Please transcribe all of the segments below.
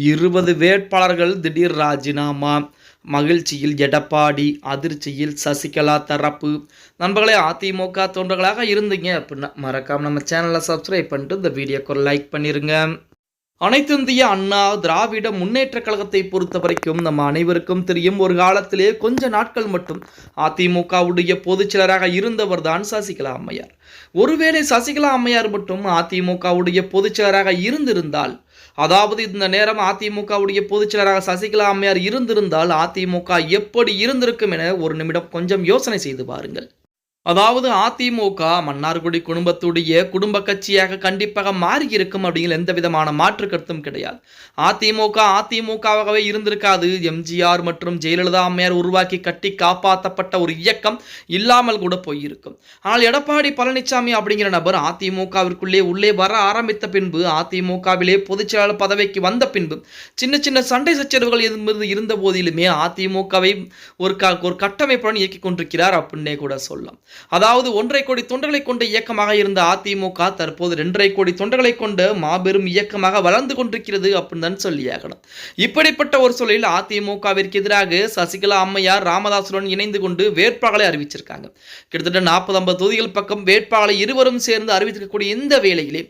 20 வேட்பாளர்கள் திடீர் ராஜினாமா. மகிழ்ச்சியில் எடப்பாடி, அதிர்ச்சியில் சசிகலா தரப்பு. நண்பர்களே, அதிமுக தொண்டர்களாக இருந்தீங்க அப்படின்னா மறக்காம நம்ம சேனலை சப்ஸ்கிரைப் பண்ணிட்டு இந்த வீடியோக்கு ஒரு லைக் பண்ணிருங்க. அனைத்திந்திய அண்ணா திராவிட முன்னேற்ற கழகத்தை பொறுத்த வரைக்கும் நம்ம அனைவருக்கும் தெரியும், ஒரு காலத்திலே கொஞ்ச நாட்கள் மட்டும் அதிமுகவுடைய பொதுச்செயலராக இருந்தவர் தான் சசிகலா அம்மையார். ஒருவேளை சசிகலா அம்மையார் மட்டும் அதிமுகவுடைய பொதுச்செயலராக இருந்திருந்தால், அதாவது இந்த நேரம் அதிமுகவுடைய பொதுச்செயலராக சசிகலா அம்மையார் இருந்திருந்தால் அதிமுக எப்படி இருந்திருக்கும் என ஒரு நிமிடம் கொஞ்சம் யோசனை செய்து பாருங்கள். அதாவது அதிமுக மன்னார்குடி குடும்பத்துடைய குடும்ப கட்சியாக கண்டிப்பாக மாறி இருக்கும் அப்படிங்கிற எந்த விதமான மாற்று கருத்தும் கிடையாது. அதிமுகவாகவே இருந்திருக்காது. எம்ஜிஆர் மற்றும் ஜெயலலிதா அம்மையார் உருவாக்கி கட்டி காப்பாற்றப்பட்ட ஒரு இயக்கம் இல்லாமல் கூட போயிருக்கும். ஆனால் எடப்பாடி பழனிசாமி அப்படிங்கிற நபர் அதிமுகவிற்குள்ளே உள்ளே வர ஆரம்பித்த பின்பு, அதிமுகவிலே பொதுச்செயலாளர் பதவிக்கு வந்த பின்பு சின்ன சின்ன சண்டை சச்சரவுகள் இருந்த போதிலுமே அதிமுகவை ஒரு கட்டமைப்புடன் இயக்கிக் கொண்டிருக்கிறார் அப்படின்னே கூட சொல்லலாம். அதாவது 1.5 கோடி தொண்டர்களை கொண்ட இயக்கமாக இருந்த அதிமுக தற்போது 2.5 கோடி தொண்டர்களை கொண்ட மாபெரும் இயக்கமாக வளர்ந்து கொண்டிருக்கிறது அப்படின்னு சொல்லியாகணும். இப்படிப்பட்ட ஒரு சூழலில் அதிமுகவிற்கு எதிராக சசிகலா அம்மையார் ராமதாசுடன் இணைந்து கொண்டு வேட்பாளரை அறிவிச்சிருக்காங்க. கிட்டத்தட்ட 40-50 தொகுதிகள் பக்கம் வேட்பாளரை இருவரும் சேர்ந்து அறிவித்திருக்கக்கூடிய இந்த வேளையிலே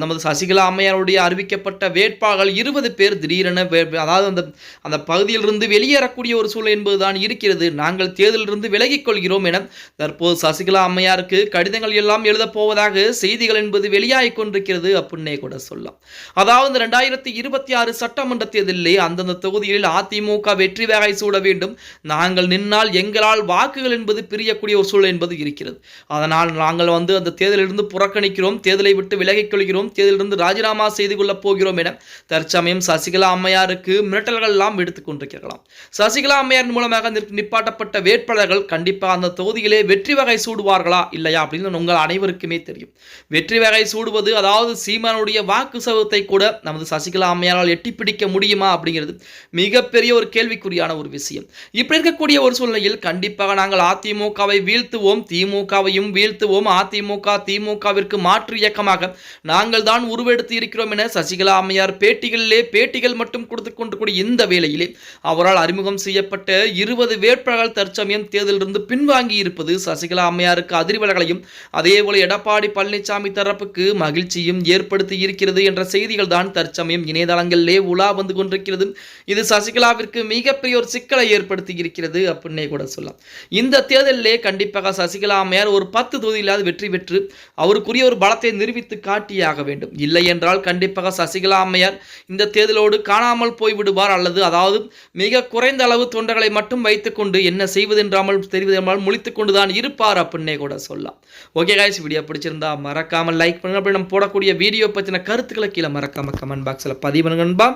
நமது சசிகலா அம்மையாருடைய அறிவிக்கப்பட்ட வேட்பாளர்கள் 20 பேர் திடீரென அதாவது அந்த பகுதியிலிருந்து வெளியேறக்கூடிய ஒரு சூழல் என்பதுதான் இருக்கிறது. நாங்கள் தேர்தலிலிருந்து விலகிக் கொள்கிறோம் என தற்போது சசிகலா அம்மையாருக்கு கடிதங்கள் எல்லாம் எழுத போவதாக செய்திகள் என்பது வெளியாகிக் கொண்டிருக்கிறது அப்படின்னே கூட சொல்லலாம். அதாவது 2026 சட்டமன்ற தேர்தலிலே அந்தந்த தொகுதிகளில் அதிமுக வெற்றி வேகை சூட வேண்டும். நாங்கள் நின்னால் எங்களால் வாக்குகள் என்பது பிரியக்கூடிய ஒரு சூழல் என்பது இருக்கிறது. அதனால் நாங்கள் அந்த தேர்தலிலிருந்து புறக்கணிக்கிறோம், தேர்தலை விட்டு விலகிக் கொள்கிறோம், தேர்தலிலிருந்து ராஜினாமா செய்து கொள்ளப் போகிறோம் என தற்சமயம் சசிகலா அம்மையாருக்கு மிரட்டல்கள் எல்லாம் எடுத்துக் கொண்டிருக்கலாம். சசிகலா அம்மையார் மூலமாக நிப்பாட்டப்பட்ட வேட்பாளர்கள் கண்டிப்பாக அந்த தொகுதியிலே வெற்றி வகை சூடுவார்களா இல்லையா அப்படின்னு உங்கள் அனைவருக்குமே தெரியும். வெற்றி வகை சூடுவது, அதாவது சீமானுடைய வாக்கு சதவீதத்தை கூட நமது சசிகலா அம்மையாரால் எட்டி பிடிக்க முடியுமா அப்படிங்கிறது மிகப்பெரிய ஒரு கேள்விக்குறியான ஒரு விஷயம். இப்படி இருக்கக்கூடிய ஒரு சூழ்நிலையில் கண்டிப்பாக நாங்கள் அதிமுகவை வீழ்த்துவோம், திமுகவையும் வீழ்த்துவோம், அதிமுக திமுகவிற்கு மாற்று இயக்கமாக நாங்கள் தான் உருவெடுத்து இருக்கிறோம் என சசிகலா அம்மையார் பேட்டிகள் மட்டும் கொடுத்துக் கொண்டிருக்கூடிய இந்த வேளையிலே அவரால் அறிமுகம் செய்யப்பட்ட 20 வேட்பாளர்கள் தற்சமயம் தேர்தலிலிருந்து பின்வாங்கி இருப்பது சசிகலா அம்மையாருக்கு அதிர்வலைகளையும் அதேபோல எடப்பாடி பழனிசாமி தரப்புக்கு மகிழ்ச்சியும் ஏற்படுத்தி இருக்கிறது என்ற செய்திகள் தான் தற்சமயம் இணையதளங்களிலே உலா வந்து கொண்டிருக்கிறது. இது சசிகலாவிற்கு மிகப்பெரிய ஒரு சிக்கலை ஏற்படுத்தி இருக்கிறது அப்படின்னே கூட சொல்லலாம். இந்த தேர்தலிலே கண்டிப்பாக சசிகலா அம்மையார் ஒரு 10 தொகுதியிலாவது வெற்றி பெற்று அவருக்குரிய ஒரு பலத்தை நிரூபித்து காட்டியாக வேண்டும். இல்லை என்றால் கண்டிப்பாக சசிகலா அம்மையார் இந்த தேர்தலோடு காணாமல் போய்விடுவார், அல்லது அதாவது மிக குறைந்த அளவு தொண்டர்களை மட்டும் வைத்துக்கொண்டு என்ன செய்வதென்றாமல் தெரிவதென்றால் முழித்துக் கொண்டுதான் இருப்பார் அப்படின்னே கூட சொல்லலாம். ஓகே गाइस, வீடியோ பிடிச்சிருந்தா மறக்காம லைக் பண்ணுங்க. அப்படி நம்ம போடக்கூடிய வீடியோ பத்தின கருத்துக்களை கீழே மறக்காம கமெண்ட் பாக்ஸ்ல பதிவு பண்ணுங்க நண்பா.